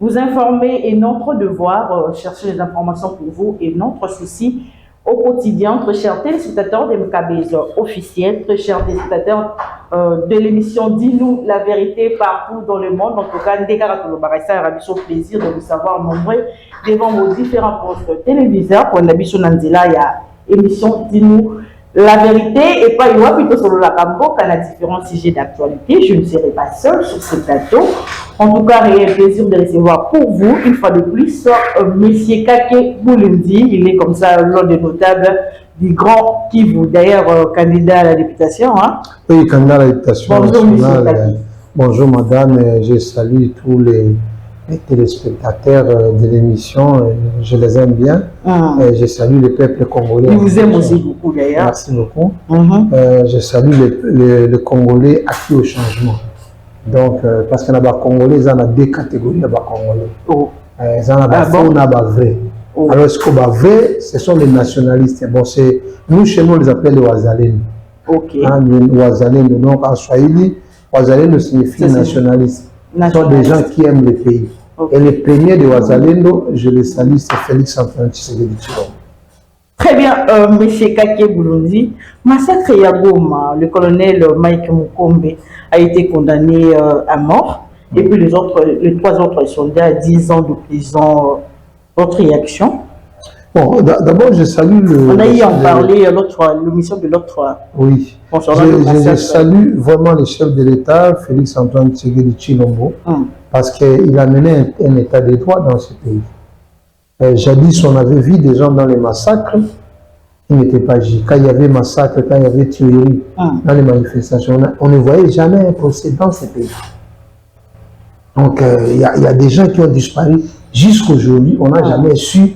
Vous informer est notre devoir, chercher les informations pour vous et notre souci au quotidien. Très chers téléspectateurs des MKBs officiels, très chers téléspectateurs de l'émission Dis-nous la vérité partout dans le monde. En tout cas, ça aura plaisir de vous savoir nombreux devant vos différents postes téléviseurs. Pour l'habitude, il y a émission Dis-nous la vérité et pas plutôt sur la Cambo, qu'il y a différents sujets d'actualité. Je ne serai pas seul sur ce plateau. En tout cas, il y a un plaisir de recevoir pour vous, une fois de plus, M. Kake Bouloundi. Il est comme ça l'un des notables du Grand Kivu, d'ailleurs candidat à la députation. Hein? Oui, candidat à la députation. Bonjour, M. Bonjour, madame. Je salue tous les téléspectateurs de l'émission. Je les aime bien. Je salue le peuple congolais. Il vous aime aussi beaucoup, d'ailleurs. Merci beaucoup. Je salue le Congolais acquis au changement. Donc, parce que les Congolais, ils ont deux catégories. Ils ont vrai. Alors, ce qu'on a vrai, ce sont les nationalistes. Bon, nous, chez nous, on les appelle les Wazalendo. Ok. Les Wazalendo, donc en Swahili, Wazalendo signifie nationaliste. Ce sont des gens qui aiment le pays. Okay. Et le premier de Wazalendo, je le salue, c'est Félix Antoine Tshisekedi Tshilombo. Très bien, M. Kake Bouloundi. Massacre Yagoma, le colonel Mike Mukombe a été condamné à mort. Et puis les trois autres soldats à 10 ans de prison. Votre réaction? Bon, d'abord, je salue le... On a eu en parler l'émission de l'autre. Oui. Je salue vraiment le chef de l'État, Félix Antoine Tshisekedi Tshilombo, parce qu'il a mené un état de droit dans ce pays. Jadis, on avait vu des gens dans les massacres, ils n'étaient pas agi. Quand il y avait massacre, quand il y avait tuerie dans les manifestations, on ne voyait jamais un procès dans ce pays. Donc, il y a des gens qui ont disparu. Jusqu'aujourd'hui, on n'a jamais su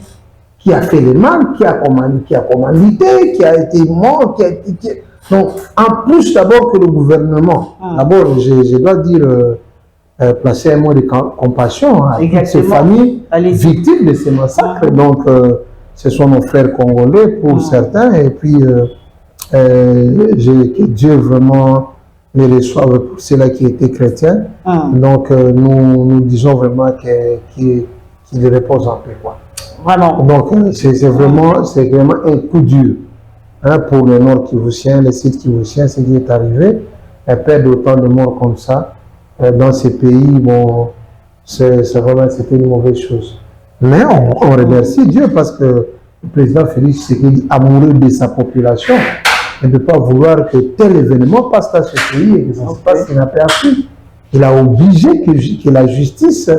qui a fait le mal, qui a commandité, qui a été mort, qui a été... Donc, en plus d'abord que le gouvernement, d'abord, je dois dire, placer un mot de compassion à toutes ces familles victimes de ces massacres. Donc, ce sont nos frères congolais pour certains, et puis que Dieu vraiment les reçoive pour ceux-là qui étaient chrétiens. Donc, nous disons vraiment qu'ils reposent en paix, quoi. Vraiment. Donc, c'est vraiment un coup dur pour les Nord Kivusiens, les Sud Kivusiens, ce qui est arrivé. Perdre autant de morts comme ça dans ces pays, bon, c'était une mauvaise chose. Mais on remercie Dieu parce que le président Félix Tshisekedi, amoureux de sa population, ne peut pas vouloir que tel événement passe dans ce pays et que ça se passe qu'il n'a pas appris. Il a obligé que la justice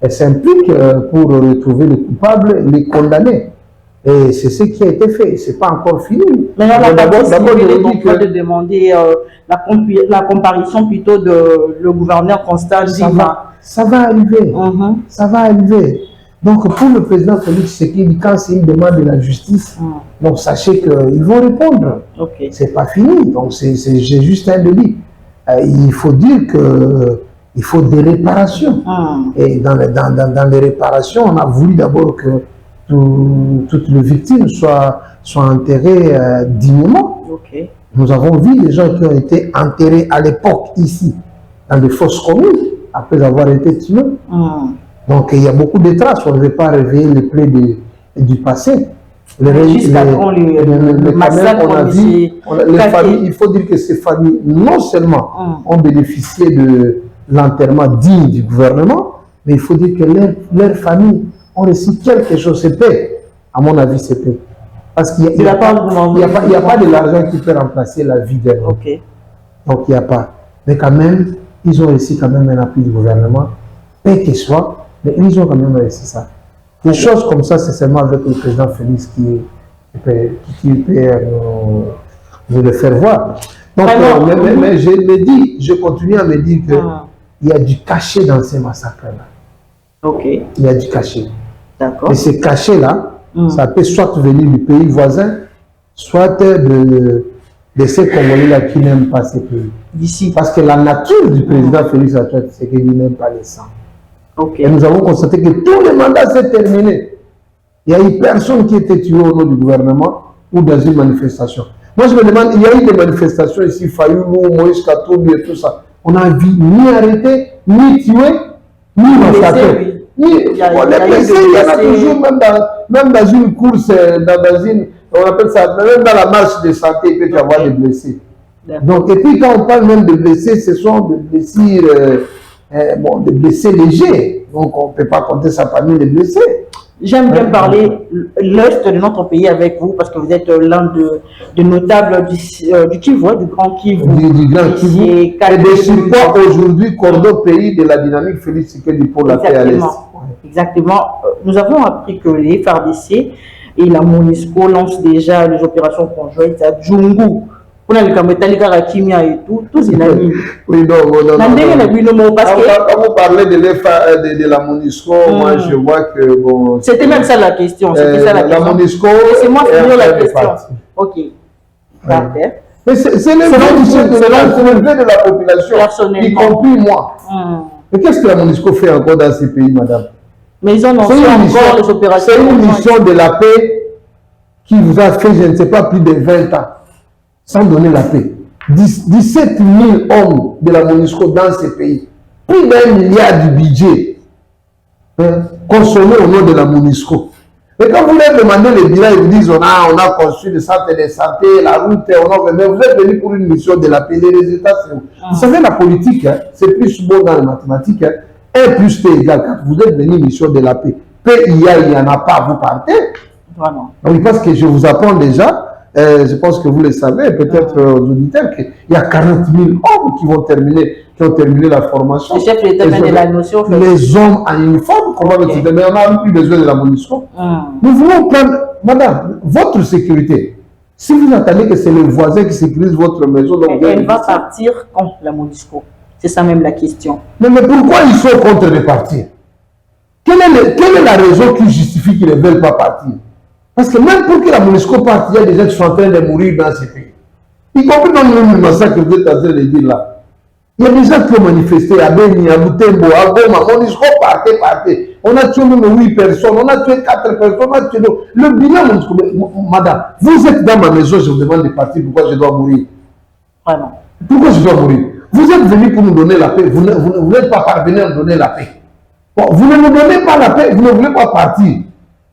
s'implique pour retrouver les coupables et les condamner. Et c'est ce qui a été fait. Ce n'est pas encore fini. Mais d'abord, de demander la comparution plutôt de le gouverneur Constant Ndima. Ça va arriver. Ça va arriver. Donc, pour le président Félix Tshisekedi, quand c'est une demande de la justice, donc sachez qu'ils vont répondre. Ce n'est pas fini. Donc, c'est juste un délit. Il faut dire qu'il faut des réparations. Et dans les réparations, on a voulu d'abord que toutes les victimes soient enterrées dignement. Nous avons vu des gens qui ont été enterrés à l'époque ici, dans des fosses communes, après avoir été tués. Donc il y a beaucoup de traces, on ne veut pas réveiller les plaies du passé. Le massacre qu'on a vu, les familles, il faut dire que ces familles, non seulement ont bénéficié de l'enterrement digne du gouvernement, mais il faut dire que leurs familles ont reçu quelque chose, c'est paix. À mon avis, c'est paix. Parce qu'il n'y a pas de l'argent qui peut remplacer la vie d'un homme. Donc il n'y a pas. Mais quand même, ils ont reçu quand même un appui du gouvernement, paix qu'il soit, mais ils ont quand même reçu ça. Des choses comme ça, c'est seulement avec le président Félix qui peut nous le faire voir. Donc, mais je continue à me dire qu'il y a du cachet dans ces massacres-là. Il y a du cachet. Et ce cachet-là, ça peut soit venir du pays voisin, soit de ces Congolais-là qui n'aiment pas ces pays. D'ici. Parce que la nature du président Félix Antoine Tshisekedi n'aime pas les sangs. Et nous avons constaté que tout le mandat s'est terminé. Il n'y a eu personne qui était tué au nom du gouvernement ou dans une manifestation. Moi, je me demande, il y a eu des manifestations ici, Fayoulou, Moïse Katumbi et tout ça. On n'a vu ni arrêté, ni tué, ni massacrés. Les blessés, il y en a toujours, même dans une course, on appelle ça, même dans la marche de santé, il peut y avoir des blessés. Donc, et puis quand on parle même de blessés, ce sont des blessures, des blessés légers. Donc, on ne peut pas compter ça parmi les blessés. J'aime bien parler l'Est de notre pays avec vous parce que vous êtes l'un de notables du Kivu, du Grand Kivu. Du Grand Kivu. Et de support aujourd'hui, cordon pays de la dynamique Félix Tshisekedi pour la paix à l'Est. Exactement. Nous avons appris que les FARDC et la MONUSCO lancent déjà les opérations conjointes à Djungu. On a le Kametalika, Rakimia et tout, tous les amis. Oui, non. Quand vous parlez de la MONUSCO, moi je vois que bon. C'était même ça la question. La MONUSCO. C'est moi qui la question. Ok. Mais c'est le fait de la population, y compris moi. Mais qu'est-ce que la MONUSCO fait encore dans ces pays, madame? Mais ils ont lancé encore les opérations. C'est une mission de la paix qui vous a fait, je ne sais pas, plus de 20 ans. Sans donner la paix. 17 000 hommes de la MONUSCO dans ces pays. Plus d'1 milliard du budget consommé au nom de la MONUSCO. Mais quand vous leur demandez les bilans, ils vous disent on a construit des centres de santé, la route, mais vous êtes venu pour une mission de la paix. Les résultats, c'est où? Vous savez, la politique, c'est plus beau dans les mathématiques. 1 plus T égale 4. Vous êtes venu mission de la paix. Paix, il n'y en a pas, vous partez. Vraiment. Donc, parce que je vous apprends déjà. Je pense que vous le savez, peut-être aux auditeurs, qu'il y a 40 000 hommes qui ont terminé la formation. Le chef de l'État mène la notion. Les hommes en uniforme, mais on n'a plus besoin de la MONUSCO. Nous voulons prendre, madame, votre sécurité. Si vous attendez que c'est le voisin qui sécurise votre maison, donc elle va partir contre la MONUSCO. C'est ça même la question. Mais pourquoi ils sont contre de partir? Quelle est la raison qui justifie qu'ils ne veulent pas partir? Parce que même pour que la MONUSCO parte, il y a des gens qui sont en train de mourir dans ces pays. Y compris dans le massacre que vous êtes en train de dire là. Il y a des gens qui ont manifesté à Beni, à Butembo, à Goma. MONUSCO partez. On a tué même 8 personnes, on a tué 4 personnes, on a tué d'autres. Le bilan MONUSCO, madame, vous êtes dans ma maison, je vous demande de partir, pourquoi je dois mourir? Vraiment. Pourquoi je dois mourir? Vous êtes venu pour nous donner la paix, vous n'êtes pas parvenu à nous donner la paix. Bon, vous ne nous donnez pas la paix, vous ne voulez pas partir.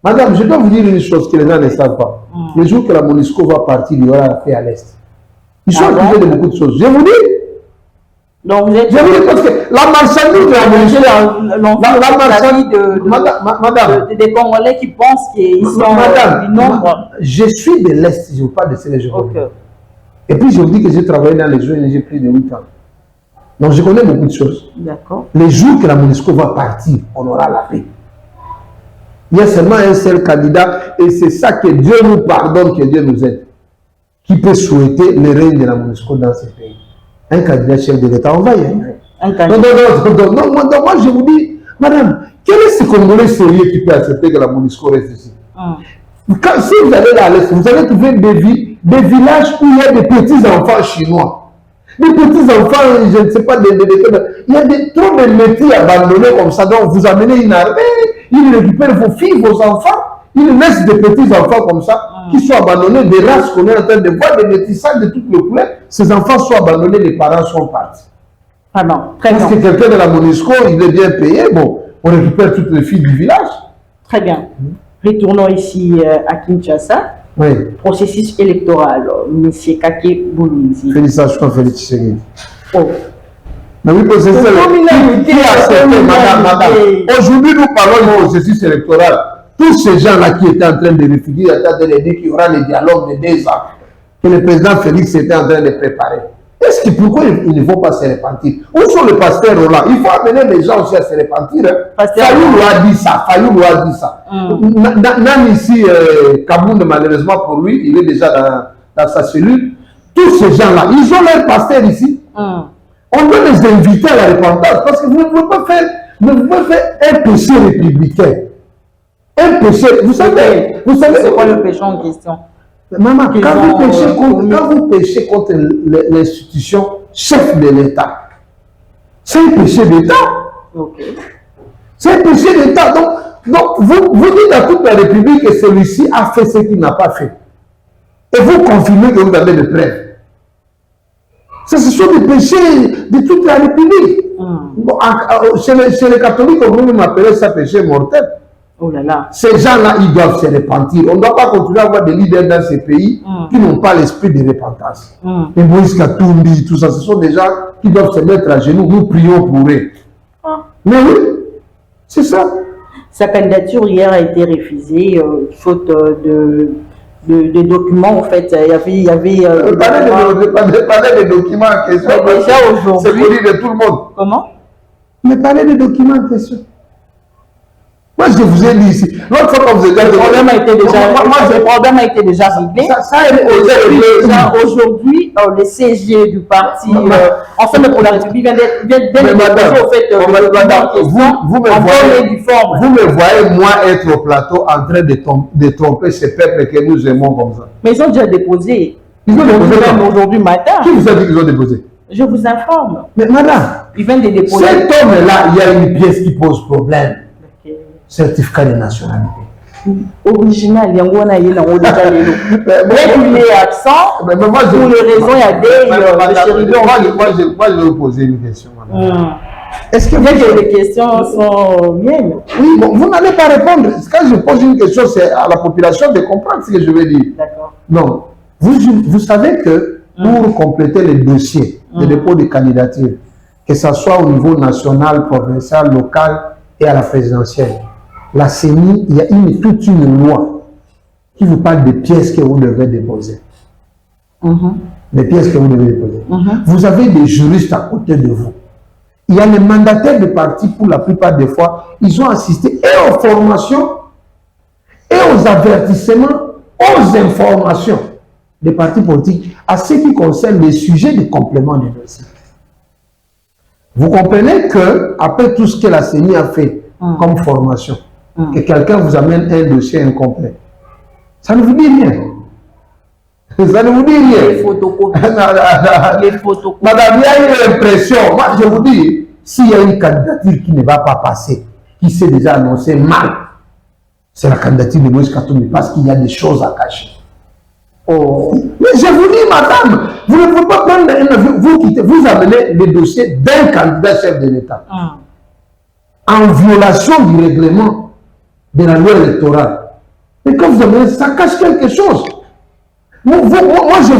Madame, je dois vous dire une chose que les gens ne savent pas. Le jour que la MONUSCO va partir, il y aura la paix à l'Est. Ils sont accusés de beaucoup de choses. Je vous dis. Donc vous êtes. Je vous dis parce que la marchandise de la MONUSCO. Madame. Des Congolais qui pensent qu'ils sont du nombre. Je suis de l'Est, je ne veux pas de ces régions. Et puis je vous dis que j'ai travaillé dans les zones, j'ai plus de 8 ans. Donc je connais beaucoup de choses. D'accord. Les jours que la MONUSCO va partir, on aura la paix. Il y a seulement un seul candidat et c'est ça que Dieu nous pardonne, que Dieu nous aide, qui peut souhaiter le règne de la MONUSCO dans ce pays. Un candidat chef de l'État, on va y aller. Non, moi je vous dis, madame, quel est ce Congolais sérieux qui peut accepter que la MONUSCO reste ici? Si vous allez là à l'Est, vous allez trouver des villages où il y a des petits enfants chinois. Des petits enfants, je ne sais pas, il y a trop de métiers abandonnés comme ça. Donc vous amenez une armée, ils récupèrent vos filles, vos enfants, ils laissent des petits enfants comme ça, qui sont abandonnés, des races qu'on est en train de voir, des métissages de toutes les couleurs. Ces enfants sont abandonnés, les parents sont partis. Ah non, très bien. Parce que quelqu'un de la MONUSCO, il est bien payé, bon, on récupère toutes les filles du village. Très bien. Retournons ici à Kinshasa. Oui. Processus électoral, M. Kake Boulouzi. Félicitations, Félix Tshisekedi. Oh. Mais oui, processus électoral. Madame. Aujourd'hui, nous parlons du processus électoral. Tous ces gens-là qui étaient en train de réfugier, étaient en train de dire qu'il y aura le dialogue de 2 ans, que le président Félix était en train de préparer. Est-ce que pourquoi ils ne vont pas se repentir? Où sont les pasteurs Roland? Il faut amener les gens aussi à se repentir. Fayoulou a dit ça. Même ici, Kabound, malheureusement pour lui, il est déjà dans sa cellule. Tous ces gens-là, ils ont leur pasteur ici. On doit les inviter à la repentance parce que vous ne pouvez pas faire un péché républicain. Un péché, vous savez c'est quoi le péché en question? Maman, quand vous péchez contre l'institution chef de l'État, c'est un péché d'État. C'est un péché d'État. Donc vous dites à toute la République que celui-ci a fait ce qu'il n'a pas fait. Et vous confirmez que vous avez des preuves. Ce sont des péchés de toute la République. Bon, chez les catholiques, on peut même appeler ça péché mortel. Oh là là. Ces gens-là, ils doivent se repentir. On ne doit pas continuer à avoir des leaders dans ces pays qui n'ont pas l'esprit de repentance. Et Moïse Katumbi, tout ça, ce sont des gens qui doivent se mettre à genoux. Nous prions pour eux. Mais oui, c'est ça. Sa candidature hier a été refusée, faute de documents, en fait. Il y avait parlez des documents en question. Déjà aujourd'hui. C'est connu de tout le monde. Comment? Mais parlez des documents en question. Moi, je vous ai dit ici. L'autre fois, quand vous êtes le problème a été déjà réglé. Aujourd'hui, le CG du parti Ensemble pour la République vient d'être au fait vous me voyez, moi, être au plateau en train de tromper ce peuple que nous aimons comme ça. Mais ils ont déjà déposé. Ils ont déposé aujourd'hui matin. Qui vous a dit qu'ils ont déposé? Je vous informe. Mais madame, ils viennent de déposer. Cet homme-là, il y a une pièce qui pose problème. Certificat de nationalité. Original, il y a il est absent. Pour les raisons, il y a des moi, je vais vous poser une question. Est-ce que les questions sont miennes? Oui, bon, vous n'allez pas répondre. Quand je pose une question, c'est à la population de comprendre ce que je veux dire. D'accord. Non. Vous savez que pour compléter les dossiers de dépôt de candidature, que ce soit au niveau national, provincial, local et à la présidentielle, la CENI, il y a toute une loi qui vous parle des pièces que vous devez déposer. Les pièces que vous devez déposer. Vous avez des juristes à côté de vous. Il y a les mandataires de partis, pour la plupart des fois, ils ont assisté et aux formations, et aux avertissements, aux informations des partis politiques, à ce qui concerne les sujets de complément de dossier. Vous comprenez que, après tout ce que la CENI a fait comme formation, que quelqu'un vous amène un dossier incomplet, ça ne vous dit rien. Ça ne vous dit rien. Les photocopies. Madame, il y a une impression. Moi, je vous dis, s'il y a une candidature qui ne va pas passer, qui s'est déjà annoncée mal, c'est la candidature de Moïse Katumbi, parce qu'il y a des choses à cacher. Oh. Mais je vous dis, madame, vous ne pouvez pas prendre un avion, vous amenez le dossier d'un candidat chef de l'État en violation du règlement de la loi électorale. Et quand vous amenez, ça cache quelque chose. Moi, je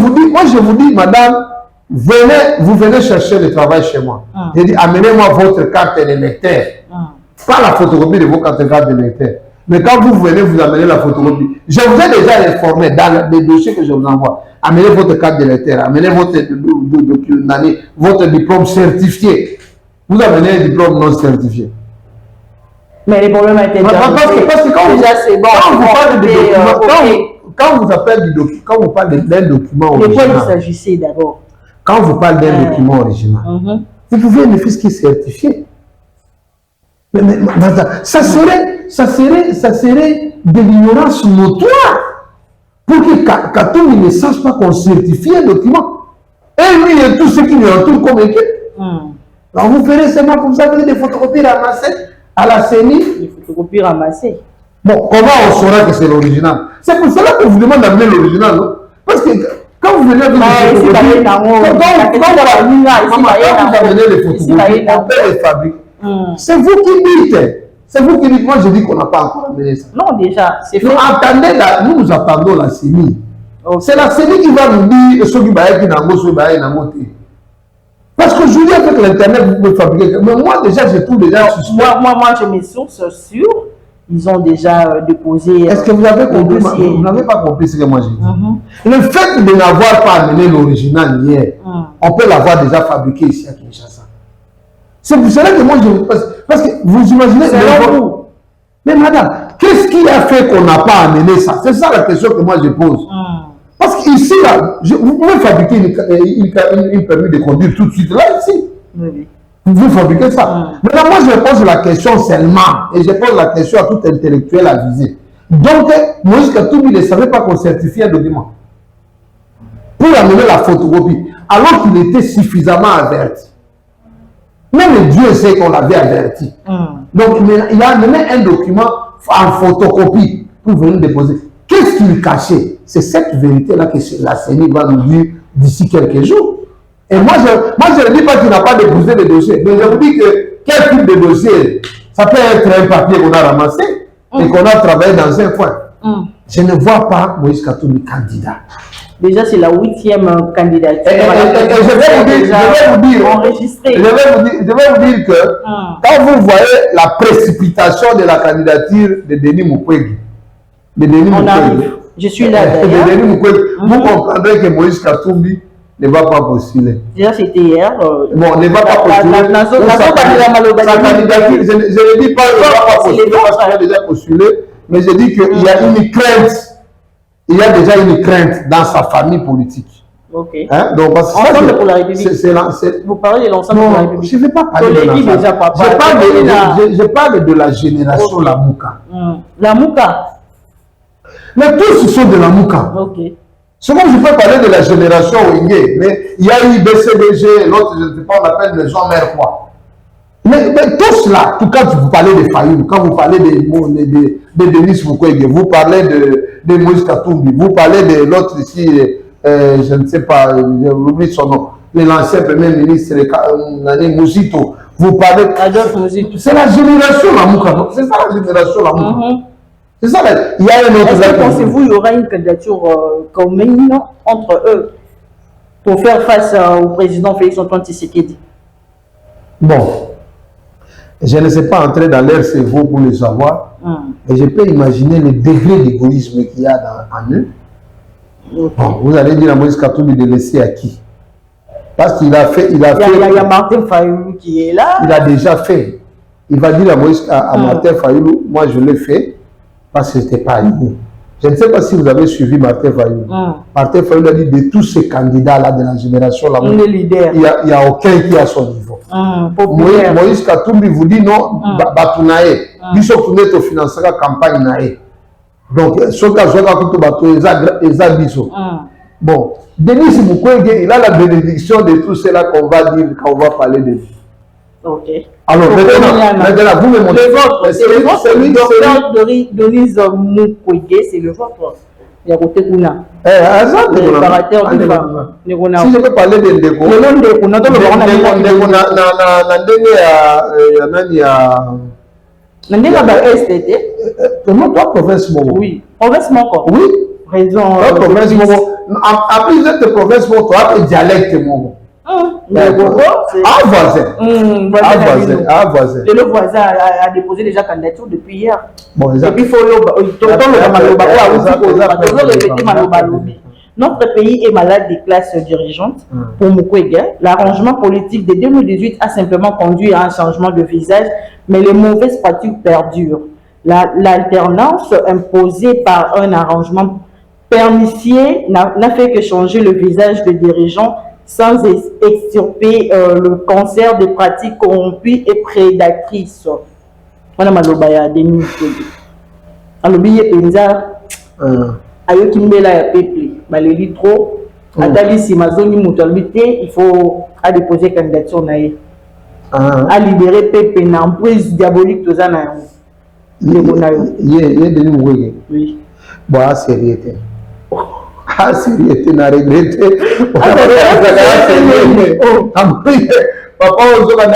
vous dis, madame, vous venez chercher le travail chez moi. Je dis, amenez-moi votre carte d'électeur. Pas la photocopie de vos cartes d'électeur. Mais quand vous venez, vous amenez la photocopie. Je vous ai déjà informé dans les dossiers que je vous envoie. Amenez votre carte d'électeur, amenez votre diplôme certifié. Vous amenez un diplôme non certifié. Mais les problèmes ont été parce que quand déjà c'est bon. Quand vous parlez quand vous parlez d'un document original. De quoi il s'agissait d'abord? Quand vous parlez d'un document original, vous pouvez ne fût-ce qu'il certifié. Mais ça serait de l'ignorance notoire pour que Katumbi ne sache pas qu'on certifie un document. Et lui et tous ceux qui lui entourent comme équipe. Alors vous ferez seulement comme ça, des photocopies ramassées à la CENI. Des photocopies ramassées. Bon, comment on saura que c'est l'original? C'est pour cela que je vous demande d'amener l'original, non? Parce que quand vous venez avec les photocopies, quand vous amenez les photocopies, on peut les fabriquer. C'est vous qui dites. C'est vous qui dites. Moi, je dis qu'on n'a pas encore amené ça. Non, déjà. Nous attendons la CENI. C'est la CENI qui va nous dire ce qui va être dans parce que je dis avec l'internet, vous pouvez fabriquer. Mais moi, déjà, j'ai tout déjà. Moi, j'ai mes sources sûres. Ils ont déjà déposé. Est-ce que vous avez compris? Vous n'avez pas compris ce que moi j'ai dit. Le fait de n'avoir pas amené l'original hier, on peut l'avoir déjà fabriqué ici à Kinshasa. C'est pour cela que moi je. Parce que vous imaginez. Mais madame, qu'est-ce qui a fait qu'on n'a pas amené ça? C'est ça la question que moi je pose. Parce qu'ici, là, vous pouvez fabriquer une permis de conduire tout de suite là, ici. Oui. Vous pouvez fabriquer ça. Maintenant, moi, je pose la question seulement, et je pose la question à tout intellectuel avisé. Donc, Moïse Katumbi ne savait pas qu'on certifie un document pour amener la photocopie, alors qu'il était suffisamment averti. Même Dieu sait qu'on l'avait averti. Donc, il a amené un document en photocopie pour venir déposer. Qu'est-ce qu'il cachait? C'est cette vérité-là que la CENI va nous dire d'ici quelques jours. Et moi, je ne dis pas qu'il n'a pas déposé de dossier, mais je vous dis que quel type de dossier? Ça peut être un papier qu'on a ramassé et qu'on a travaillé dans un coin. Je ne vois pas Moïse Katumbi candidat. Déjà, c'est la 8e candidature. Je vais vous dire que quand vous voyez la précipitation de la candidature de Denis Mukwege, je suis là. Vous comprendrez que Moïse Katumbi ne va pas postuler. Déjà, c'était hier. Bon, ne va pas postuler. Sa candidature, je ne dis pas qu'il ne va pas postuler parce qu'il a déjà postulé, mais je dis qu'il y a une crainte. Il y a déjà une crainte dans sa famille politique. Ok. Hein? Donc, parce que ensemble pour la République. Vous parlez de l'ensemble pour la République. Je ne vais pas parler de l'ensemble. Je parle de la génération Lamouka. Lamouka. Mais tous sont de Lamouka. Ok. C'est comme je peux parler de la génération Wenge, mais il y a eu BCDG, l'autre, je ne sais pas, on appelle les gens mère quoi. Mais tous là, tout quand vous parlez de Fayoum, quand vous parlez de Denis Mukwege, vous parlez de Moïse Katumbi, vous parlez de l'autre ici, je ne sais pas, j'oublie son nom, l'ancien premier ministre, Mouzito, vous parlez... C'est la génération Lamouka, c'est ça la génération Lamouka. C'est ça, il y a un autre... Est-ce que pensez-vous qu'il y aura une candidature commune entre eux pour faire face au président Félix-Antoine Tshisekedi? Bon, je ne sais pas entrer dans leur cerveau pour le savoir, mais je peux imaginer le degré d'égoïsme qu'il y a en eux. Bon, vous allez dire à Moïse Katumbi de laisser à qui? Parce qu'il a fait... Il y a Martin Fayoulou qui est là. Il a déjà fait. Il va dire à Martin Fayoulou, moi je l'ai fait. Parce que ce n'était pas lui. Je ne sais pas si vous avez suivi Martin Fayoulou. Martin Fayoulou a dit de tous ces candidats-là de la génération, là, il n'y a aucun qui est à son niveau. Moïse Katumbi vous dit non, Batunae. Biso Kuneto financera la campagne Nae. Donc, ce cas, bon, Denis Mukwege, il a la bénédiction de tout cela qu'on va dire quand on va parler de lui. Ok. Alors, maintenant, vous me montrez. C'est le vôtre. C'est le docteur Denis Mukwege, c'est le vôtre. Il y a côté Kuna. Le préparateur du femme. Si je peux parler de Ndeko. Le nom de Kuna, dans le province Mogo. Oui. Province Mogo. Oui. Raison. Province Mogo. En plus de province Mogo, tu as un dialecte Mogo. Voisin. Le voisin a déposé déjà candidature depuis hier. Bon, et puis il faut notre pays est malade des classes dirigeantes. Pour Mukwege, l'arrangement politique de 2018 a simplement conduit à un changement de visage, mais les mauvaises pratiques perdurent. L'alternance imposée par un arrangement pernicier n'a fait que changer le visage des dirigeants sans extirper le cancer des pratiques corrompues et prédatrices. On a malobaya Denis Mukwege. Alobi penza ayoki mbela ya peuple baleli trop atali si mazoni mutu alobi il faut a déposer candidature na ye a libérer peuple na emprise diabolique toza na yango ndeko na yo ye Denis Mukwege. Oui. Bon, sérieux te. Sérieux te na regrette. Papa ozoka na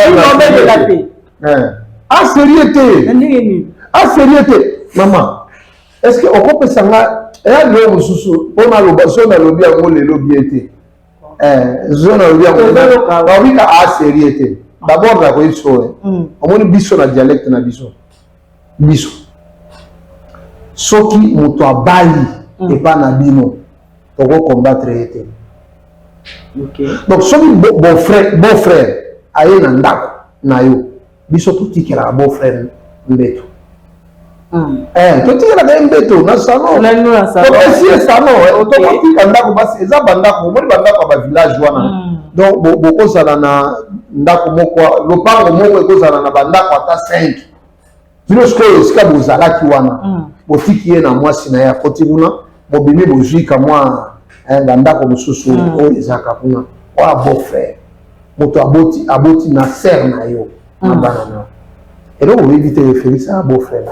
sérieux te. Maman, est-ce que on peut s'engager? Et mususu on a le son a lobby à moi le lobby était. Zone a lobby à moi. Oui, sérieux te. D'abord la voix so. On a biso na dialecte na biso. Biso. Soki moto abali et pas na bino. On va combattre été. Okay. Donc soki bon frère aye na ndako na yo. Biso tout qui la bon frère mbeto. Tout qui la mbeto na salon. Donc si salon automatique ndako basi eza bandako mo bandako ba village wana. Donc boko sala na ndako moko lopango moko ekozala na bandako ata 5. Bino sko sika bozala ki wana. Botiki ye na mwasi na ya koti kuna bobimi bozwika mwa ndako mosusu o ezaka kuna. Wa bon frère. Moto aboti na sœur na yo. Et donc, on va éviter de faire ça à beau frère.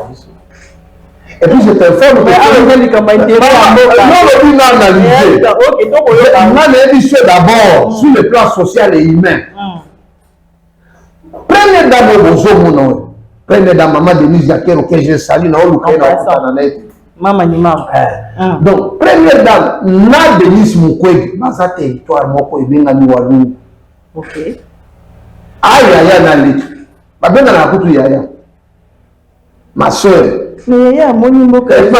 Et puis je t'informe que d'abord sur le plan social et humain. Première dame, première dame, maman Denise Yakero, que je salue, Maman ni maman. Donc, première dame, na Denise Mukwege, dans sa territoire, moko ebenga ni walu. Ok. Yaya na litu. Babenga na kutu Yaya. Ma soeur. Mais Yaya, mon numéro que je dis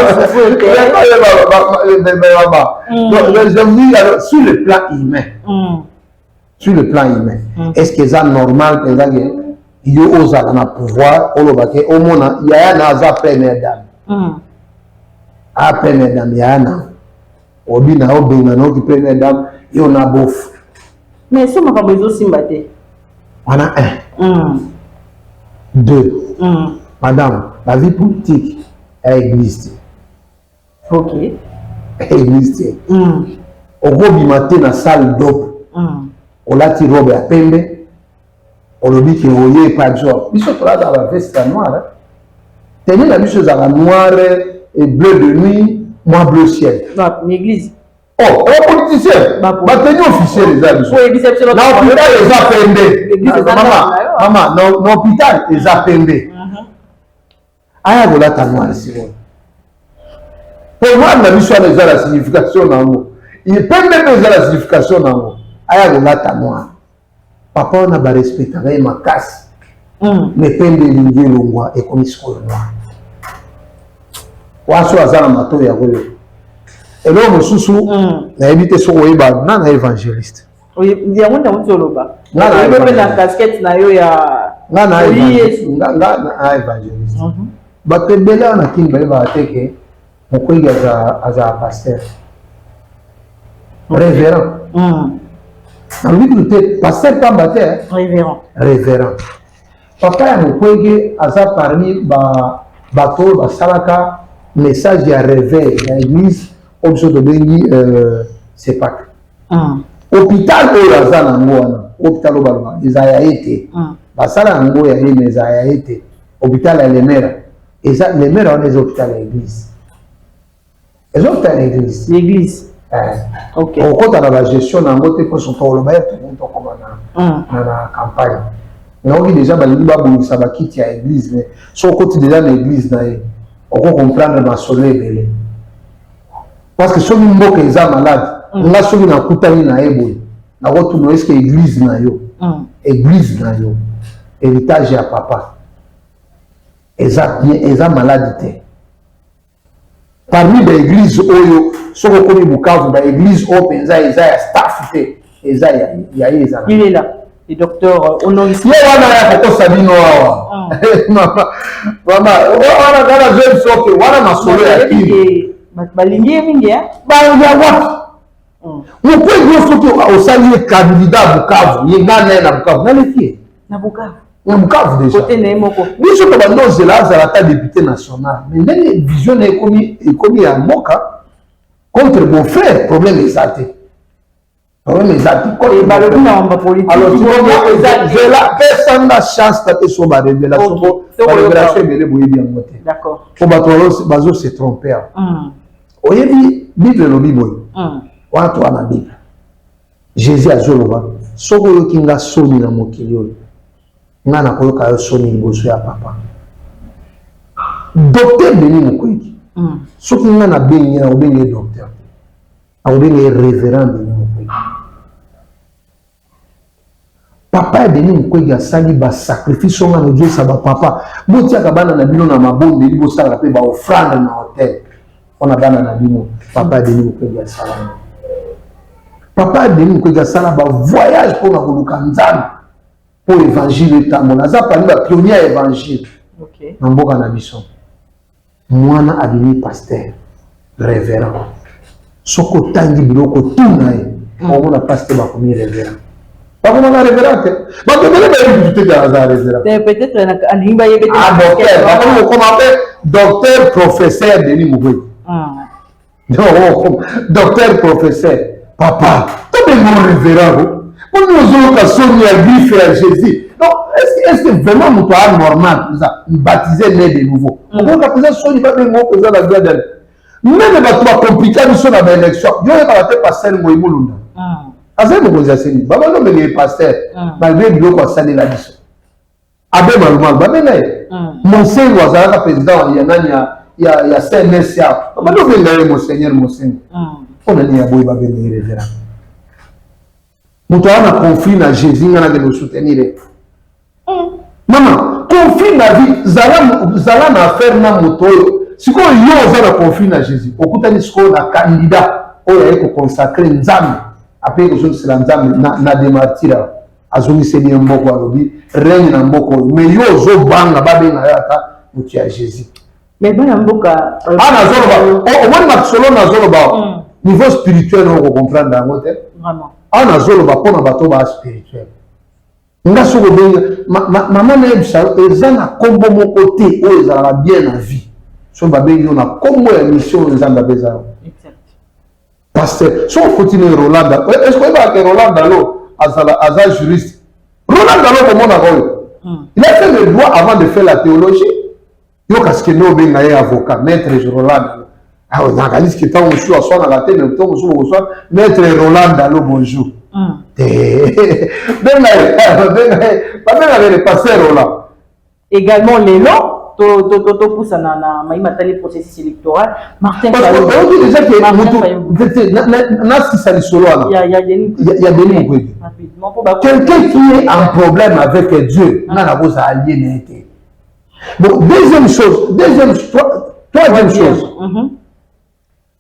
sur le plan humain. Sur le plan humain. Est-ce que c'est normal que yo osa na pouvoir olobake au mona Yaya na za première dame. Première dame Yaya. Obi na obenga no ki première dame yo na bof. Mais ça m'a pas besoin simbaté. On a un. Deux. Madame, la vie politique existe. Ok. Existe. Au gros bimaté na salle d'op. On l'a tiré robe à pembe. On le dit que vous n'avez pas de joie. Ils sont là dans la veste noire. Tenez la chose à la noire et bleu de nuit, moi bleu ciel. Non, l'église. Oh, un politicien. Tenez officiel les amis. L'hôpital les a pendés. Maman, l'hôpital les a pendés. Aya voilà ta noire si bon. Pour moi, la mission les a la signification dans l'eau. Il peut même la signification dans l'eau. Aya voilà ta noire. Papa on a pas respecté avec ma casse. Mais peine de l'Indien longwa et comme il noir. Waso azana mato ya goyo. Et là mususu na éviter so weba na évangéliste. Oui, il y a un temps où ba. Na la casquette na yo ya na évangéliste. Ba tebela na kimba ba teke mokoyi aza pasteur. Révérend. Lui qui était pasteur pas baptême. Révérend. Révérend. Papa ya mokoyi aza parmi bato basalaka message ya réveil à l'église au besoin de bengi c'est pas. Hôpital oyo aza nango wana hôpital oyo baloba ezaya ete basala yango ya ye mais ezaya ete hôpital ya Lemera eza Lemera wana eza hôpital ya église eza hôpital ya église l'église. Ok. Okota na la gestion nango te po soto oloba ya tout monde okoma na campagne naoki déjà balingi babongisa bakiti ya église mais so okoti déjà na église na ye oko comprendre masolo ebele parce que soki mboka eza malade nga soki nakutani na ye boye nakotuna eske église na yo héritage ya papa eza malade te parmi baéglise oyo soki okomi Bukavu baéglise oyo mpenza eza ya staff te eza ya ye eza il est là le docteur Honoris ye wana ya kokosa bino awa mama wana kala jeune soki wana masolo ya kini balingi mingi baya wapi mokwegi yo soki osali ye candidat Bukavu ye nga naye na Bukavu naleki ye na Bukavu Bukavu déjà côté na ye moko biso to bando ozela azala ata député national mais ndenge vision na ekomi ya mboka contre mon frère problème eza te problème eza te balobi na wamba politique alors zela pesanga chance tate so barévélation ebele boyebi yango te d'accord po bato bazo se tromper oyebi bible elobi boye wana to wana bible Jésus azoloba soki oyoki nga soni na mokili oyo nga nakoyoka yo soni liboso ya papa docteur Denis Mukwege soki nga nabengi na obenge docteur akobenge révérend Denis Mukwege papa ya Denis Mukwege asali basacrifice onga na odiesa bapapa botiaka bana na bino na mabondeli bosalaka mpe baofrande na hotel mpona bana na bino papa ya Denis Mukwege asala papa ya Denis Mukwege asala bavoyage mpona koluka nzambe mpo évangile etambola aza parmi bapionnier ya évangile na mboka na biso mwana abimi pasteur révérend soki otangi biloko tuna ye omona pasteur bakomi révérend bakomona révérend te bato ebele bayebi bitu te aza révérend peut-être alingi bayebi te docteur bakomi okoma mpe docteur professeur Denis Mukwege docteur professeur papa tobengo révérend mponi ozoyoka soni ya griffe ya Jésus Donc, est-ce que vraiment nous sommes normal, baptiser né de nouveau? On va présenter son niveau de la guerre. Même les bâtiments compliqués, nous sommes dans l'élection. Il y a un pasteur qui est moulunda. Azé nous posons assez. Baba non mais les pasteurs, malgré le quoi ça la mission. Abe malumal, baba né. Monseigneur Ouazara président, il y a CNSA. Baba non mais monseigneur. On a dit à boy baba né révérend. Nous avons un conflit dans Jésus, nous allons nous soutenir. Maman, conflit dans la vie, Zala n'a affaire dans moto. Si on a un conflit dans Jésus, au coup de un candidat, on a consacré Nzambe. Après, on a Nzambe na démartira. Azoni Seigneur Mboko Alobi, règne dans Mboko. Mais yo zo banga babe na yata, muti à Jésus. Mais bon, Mboka. Nazoloba. Au moins, Maxolo Nazoloba. Niveau spirituel, on comprend dans notre tête. Vraiment. On a zolo ba pona bato ba spirituel. Nga soko benga maman na ebisa ezana kombo moko te o ezala bien na vie. So ba benga na kombo ya mission ezanga beza. Exact. Pasteur, so continue Roland. Est-ce que ba que Roland Dalo azala juriste. Roland Dalo comment na rôle. Il a fait le droit avant de faire la théologie. Yo kaske no benga ya avocat, maître Roland. Ah, on a réalisé que tant on joue à soi dans la tête, mais tant on joue au soir, maître Roland Dalo bonjour. Également les lots, to pousse na maïmatali processus électoral. Martin Fayou. Parce que déjà que n'a si ça les solo là. Il y a des mots. Quelqu'un qui est en problème avec Dieu, n'a la voix aliénée. Bon, troisième chose.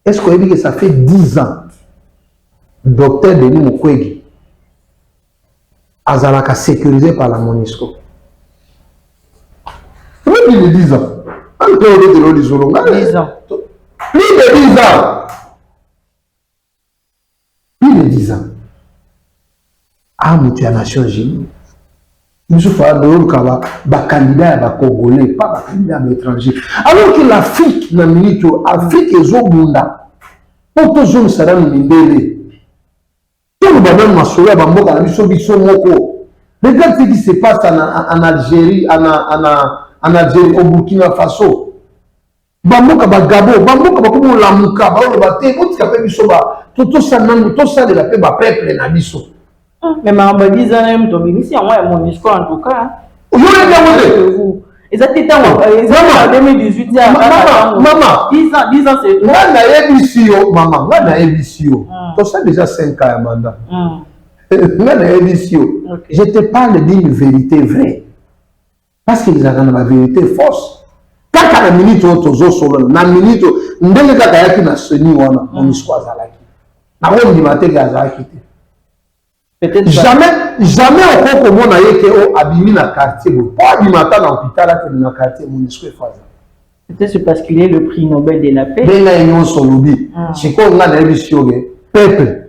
Est-ce qu'on dit que ça fait 10 ans, docteur Denis Mukwege, Azalaka sécurisé par la MONUSCO? Plus de 10 ans. Plus de 10 ans. Plus de 10 ans. Plus de 10 ans. Ah, mais Nations Unies. Nous sommes des candidats à Congolais, pas des candidats à l'étranger. Alors que l'Afrique, l'Afrique est au monde. Pour tous les gens, ça va nous libérer. Tout le monde a sauvé regarde ce qui se passe en Algérie, en Algérie, au Burkina Faso. Bamboka Bagabo, Bamboka Bakumo Lamuka, Baolobate, tout ça de la paix, peuple na biso. Mais ma mère dit ça, même ton ministère, moi, mon discours en tout cas. Vous ils étaient en 2018. Maman, 10 ans, c'est tout. Maman, tu as déjà 5 ans à mandat. Je te parle d'une vérité vraie. Parce qu'ils ont la vérité fausse. Quand la minute où tu as la minute où tu as mon histoire jamais encore comme on a été abîmé dans le quartier. Pas abîmé dans l'hôpital, dans le quartier, mon histoire est faisable. Peut-être parce qu'il est le prix Nobel de la paix. Mais là, ils ont son lobby. C'est qu'on a des émissions, peuple.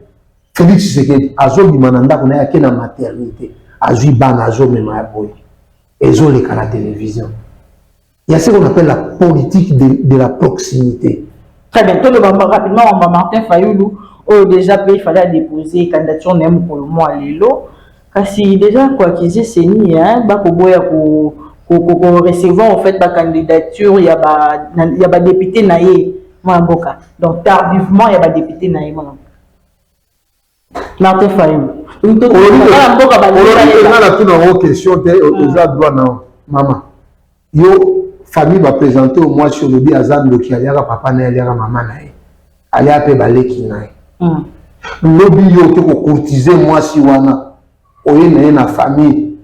Félix Tshisekedi, Azo Bimananda, qu'on a dans la maternité. Azo Ban, Azo Memaboy. Azo les à la télévision. Il y a ce qu'on appelle la politique de la proximité. Très bien. Tout le monde, rapidement, on va Martin Fayoulou. Oh, déjà, il fallait déposer candidature même pour le mois Lelo. Kasi déjà, quoi qu'ils aient, c'est ni, hein, pour recevoir en fait la candidature, il y a des députés naïe, Mboka. Donc, tardivement, il y a des députés naïe, Martin Fayou. On a une question, maman. Yo, famille va présenter au mois sur le biais Azam, qui a papa naïe, maman naïe. Allez appeler Baleki naïe. Lobby yo te ko courtiser moi si wana oye na famille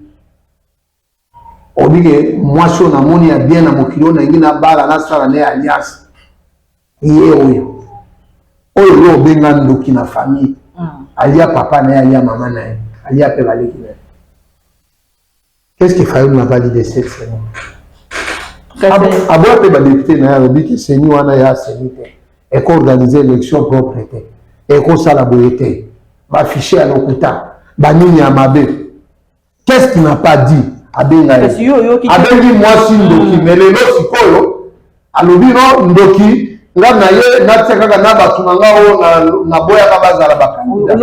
on dit que moi si on a moni ya bien na mokilo na ngina bala na sala na alliance yé oyo yo benga ndoki na famille alia papa na alia maman na alia pe baleki na. Qu'est-ce que Fayou n'a pas dit de cette semaine? Abo pe ba député na ya dit que c'est ni wana ya c'est ni et qu'on organiser l'élection propreté. Et qu'on s'en a boyé, va afficher à l'okuta, banini à Mabé. Qu'est-ce qu'il n'a pas dit? Abengi moi si ndoki, mais les lots si koyo, alobino ndoki, nga na ye natia kaka na bato na nga oyo na boyaka bazala bakandida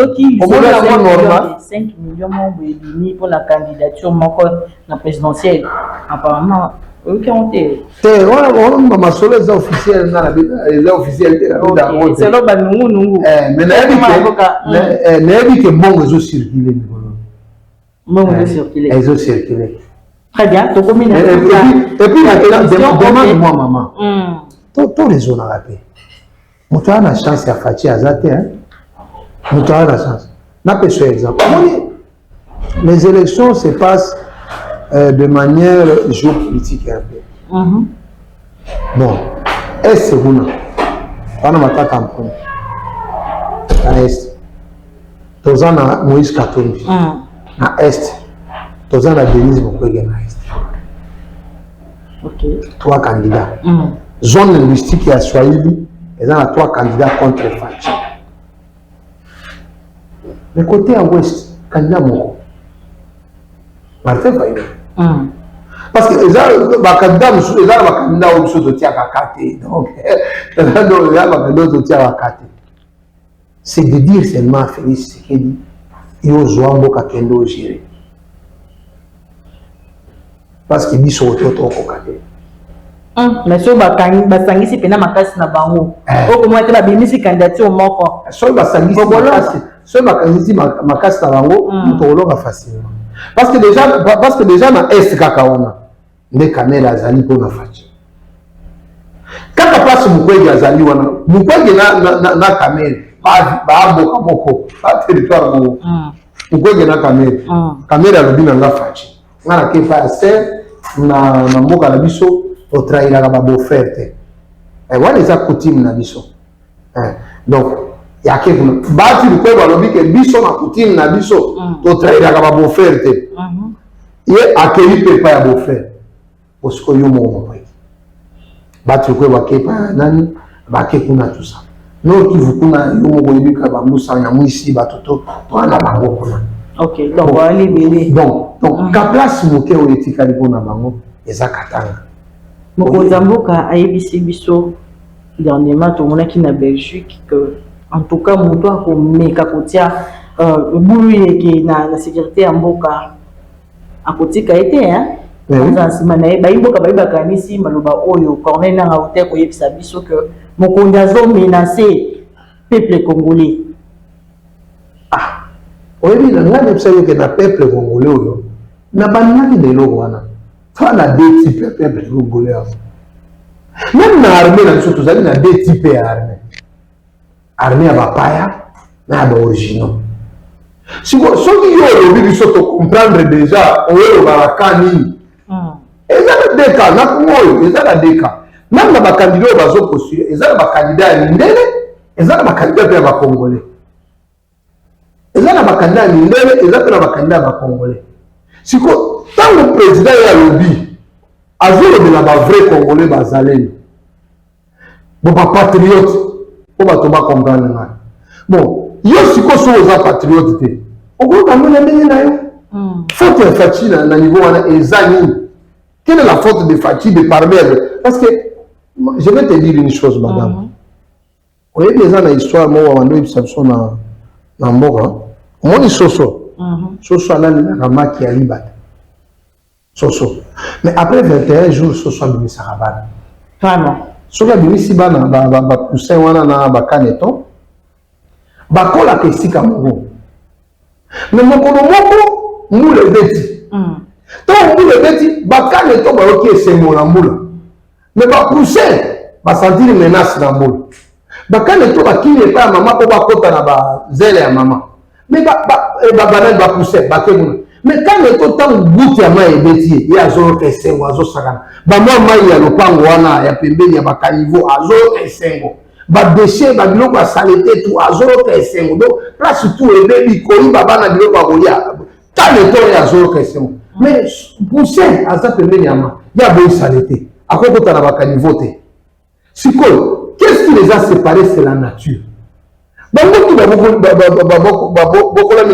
normal 5 millions membre ebimi pour la candidature moko na présidentielle apparemment oyoki yango te wana masolo eza officiel eza officiel te selo banungunungu nayebi ke mbongo ezocircule mikolo mbongo ezocircule très bien tokomi na et puis demande moi maman to raisonnaka te moto aza na chance ya faci aza te moto aza na chance napesa exemple omoni les élections se passent de manière géopolitique un peu bon est kuna wana mataka mpona na est toza na Moïse Katumbi na est toza na Denise Mukwege na est trois candidats zone linguistique ya Swahili eza na 3 candidats contre Faci. Le côté à ouest, candidat moko Martin Fayulu. Parce que les candidats au dessous de Tiakakate, donc c'est de dire seulement Félix Tshisekedi et aux Zouambo Kakendo géré. Parce qu'il dit sur le tour Kokate. Mais si on va sangisi pena makasi na bango o ko moite ba bimisi candidature moko so ba sangisi makasi na bango to olonga facilement parce que déjà na est kaka wana nde kamera azali po na Faci kaka place Mukwege azali wana Mukwege na kamera ba boka moko ba territoire moko Mukwege na kamera lobi na Faci ngana ke fa ser na mboka na biso au trahir la offerte. Et voilà les coutumes na biso. Donc il y a quelque bati le peuple lobi que biso na coutume na biso au trahir la offerte. Il accueilli peuple ya offerte. Parce que yo mo bati le peuple kepa nani ba ke kuna tout ça. Non qui vous kuna yo mo boyebi ka ba musa ya mwisi batoto wana bango kuna. OK, donc on va libérer. Donc ka place mo ke o etikali pona bango eza katanga. Mokozamboka ayebisi biso dernièrement tomonaki na Belgique que en tout cas moto akomeka kotia bulu yeke na sécurité ya mboka akotika ete dans nsima na ye bayimboka bayebakanisi maloba oyo Corneille nanga ote koyebisa biso que mokonzi azomenace peuple congolais. Oyebi na nga nebisa yo ke na peuple congolais oyo na bandaki lelo wana fala deux types de peuple congolais. Même dans l'armée, nous avons deux types d'armée. Armée à Bapaya, mais à l'original. Si vous avez comprendre déjà, on est au Barakani. Et ça, deux cas, deux cas. Même dans les candidats, ils ont postulé. Ils ont des candidats à l'Indélé, ils ont des candidats à Congolais. Ils ont des candidats à l'Indélé, ils ont des candidats à Congolais. Si tant le président est à lobby, azolo de la vrai Congolais bazalé. Bon, pas patriote, on va tomber comprendre. Bon, yo si ko so za patriote te. On va quand même aller là yo. Faute de Faci na niveau wana ezani. Quelle est la faute de Faci de parler? Parce que je vais te dire une chose, madame. Vous voyez déjà dans l'histoire, moi, on a eu Samson dans Mboka. Moi, je suis Soso. Soso, là, il a ramaki à Libat. Soso. Mais après 21 jours, Soso a mis sa rabat. Vraiment. Soso a mis si bas na poussin wana na bakaneton. Bakola pesika mongo. Mais mon moko, nous le bêtis. Donc, nous le bêtis, bakaneton ba ok c'est mon amour. Mais ba poussin, ba sentir une menace dans moule. Bakaneton ba qui n'est pas maman pour ba kota na ba zèle à maman. Mais ba banane ba poussin, ba kemouna. Mais quand le temps goûte ya ma ebeti ya zo kesengo azo sakana ba mama ya lopango wana ya pembeni ya bakanivo azo kesengo ba déchet ba biloko ya saleté tout azo kesengo donc place tout ebebi koyi baba na biloko ya kolia quand le temps ya zo kesengo mais poussin aza pembeni ya ma ya boyi saleté akokota na bakanivo te sikoyo qu'est-ce qui les a séparés? C'est la nature. Beaucoup la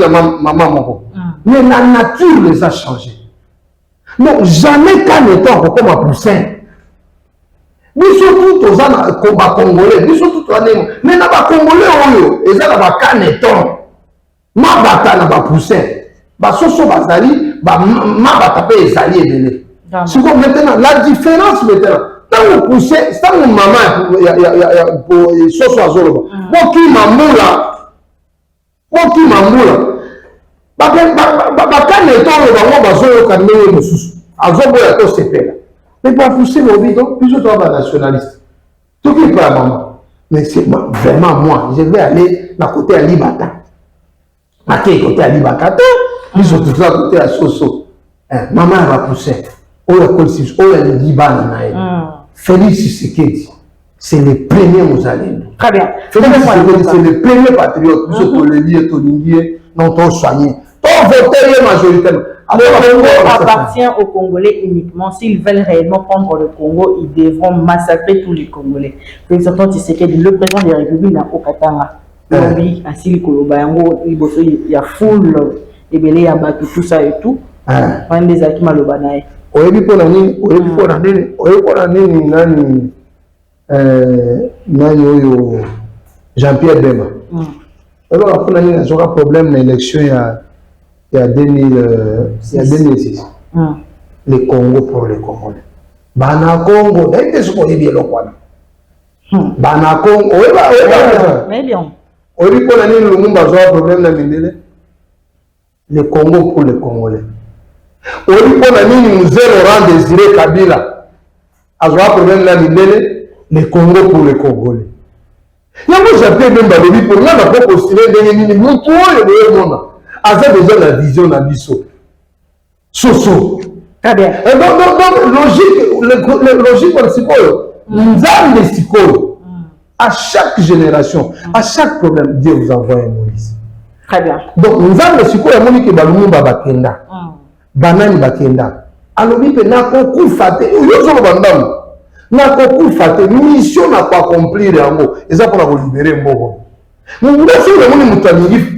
maman moko. Mais la nature les a changés. Donc jamais qu'un étant comme un poussin. surtout tous les combat congolais, nous surtout tous les mais na ba congolais ils ont ba caneton, ma bata na ba poussin, ba soso bazali, ba ma bata pe ezali ebele. C'est comme maintenant la différence maintenant. Tant que poussin, tant que maman pour soso azolo, bon qui mamoula, ba caneton ba bazolo kanene mususu, azobo ya to sepela. Mais pour pousser mon vie, donc, plus autant nationaliste. Tout qui est pas maman. Mais c'est vraiment moi. Je vais aller à côté à Libata. À côté à Libata. Plus autant à côté à Soso. Maman va pousser. Oh, la Colsis, oh, la Libana. Félix Tshisekedi, c'est le premier Moussaline. Très bien. Félix Tshisekedi, c'est le premier patriote. Plus autant le lier, ton lier, non, ton soigné. Ton voter majoritairement. Le Congo appartient aux Congolais uniquement. S'ils veulent réellement prendre le Congo, ils devront massacrer tous les Congolais. Le président Tshisekedi, le président de la République, n'a pas Katanga. Il y a foule, il y a tout ça et tout. Il y a des acquis malobanaï. Jean-Pierre Bema. Alors, après, il y a un problème d'élection. Il y a 2006. Les Congo pour les Congolais. Bana Congo, d'ailleurs, ce qu'on est bien là. Bana Congo, mais bien. On dit qu'on a un problème de Mindele. Les Congo pour les Congolais. On dit qu'on a un Laurent Désiré Kabila. Un problème de Mindele. Les Congo pour les Congolais. Il y a un Jean-Pierre Bemba pour nous, on n'a pas postulé des minimums pour le monde. Avec déjà la vision d'Abisso. Soso. Très bien. Et donc, logique principale, nous avons des psychologues. À chaque génération, à chaque problème, Dieu vous envoie un Moïse. Très bien. Donc, nous avons des psychologues qui ont dit Bakenda. Banani Bakenda. Alors, il y a un coup faté. Il y a un coup faté. Mission n'a pas accompli. Et ça pour libérer un bon.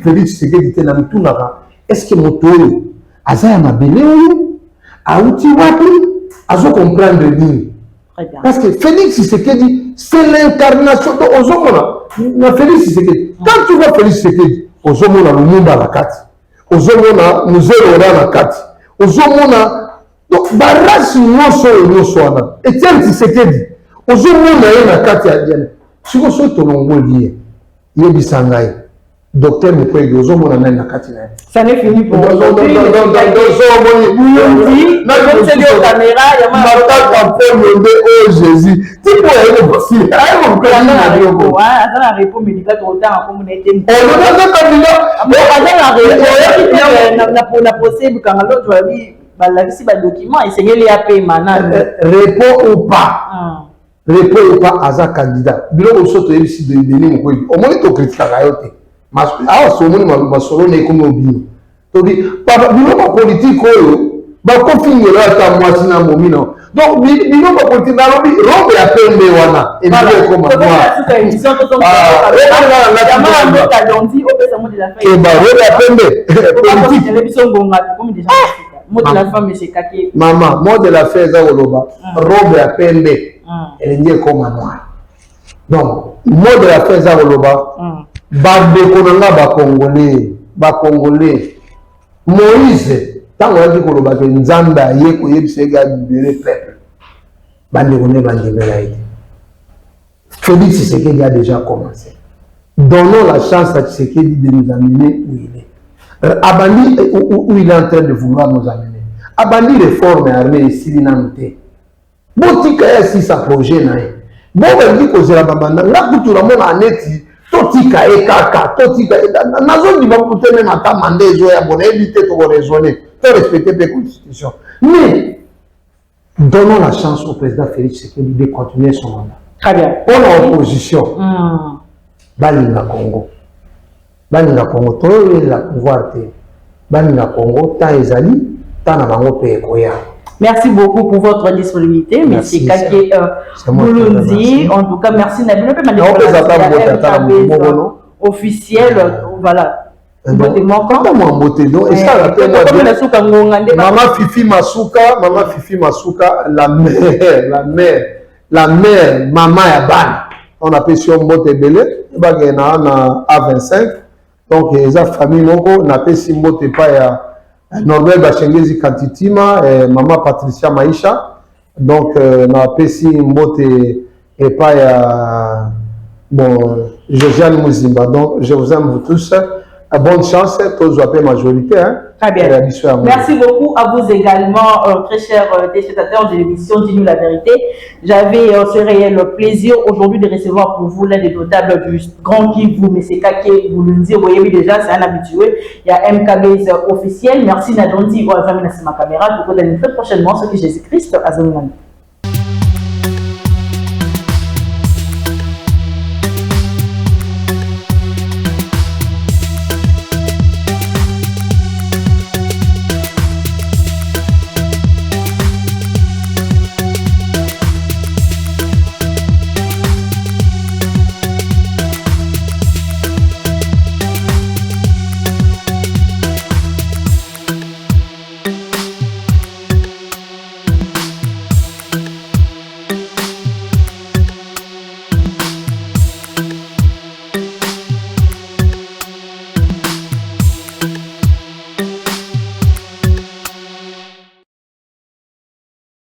Félix Tshisekedi na mitunaka est-ce que moto azaya mabele auti wapi azo comprendre nini? Parce que Félix Tshisekedi c'est l'incarnation de ozomona na Félix Tshisekedi. Quand tu vois Félix Tshisekedi ozomona Lumumba na kati, ozomona Muzero na kati, ozomona donc barasi nyonso wana Etienne Tshisekedi ozomona ye na kati ya diane siko so tolongo lié. Il est bisangai. Docteur Mukwege, aux hommes, on a la catina. Ça n'est fini pour aujourd'hui. Il y a répond pas à sa candidat. Bilo osoto ici de Denis Mukwege. Au moins to critique la yote. Mas ah somoni masolo ne comme obino. To di papa bilo ma politique oyo ba konfinira ta mwasi na momina. Donc bilo ma politique na lobi rombe ya pembe wana. Et bilo comme moi. Maman, mot de la fête à Oloba, robe à pembe, elle est comme moi. Donc, mot de la fête à Oloba, Bade Konanga Congolais, Moïse, tant qu'on a dit Koloba, que Nzamba, Yeko, Yepsega, libérer le peuple. Bande Kone, Bande Melaïde. Félix Tshisekedi a déjà commencé. Donnons la chance à Tshisekedi de nous amener où il est. Abandi où il est en train de vouloir nous amener. Abandi réforme armée ici l'inamité. Botika ya si sa projet nae. Bon ben dit que la babanda la kutura mona aneti totika e kaka totika nazo di ba kuté même ata mandé zo ya bonne éviter to raisonner, to respecter les constitutions. Mais donnons la chance au président Félix Tshisekedi de continuer son mandat. Très bien. Pour l'opposition. Balinga Congo. Balinga Congo, tout le pouvoir. Balinga Congo, ta ezali, ta na bango pe ekoya. Merci beaucoup pour votre disponibilité. Merci Kake Mouloundi. En tout cas, merci Nabil. Officiel, voilà. Maman Fifi Masuka, la mère la mère, maman et ban. On appelle ça Mbote Belé, il y a A25. Donc, les familles, on appelle ça Mbote Paya. Norbert Bachengezi Kantitima, maman Patricia Maïcha. Donc, on appelle ça Mbote Paya. Bon, Josiane Mouzimba. Donc, je vous aime vous tous. Bonne chance, tous vous appelez majorité. Hein? Très bien. Merci beaucoup à vous également, très chers téléspectateurs de l'émission Dis-nous la vérité. J'avais ce réel plaisir aujourd'hui de recevoir pour vous l'un des notables du Grand Kivu, M. Kake, vous le dites, vous voyez déjà, c'est un habitué. Il y a MKB's officiel. Merci Nadonti, ou à ma caméra. Pour vous donner très prochainement ce que Jésus-Christ a donné.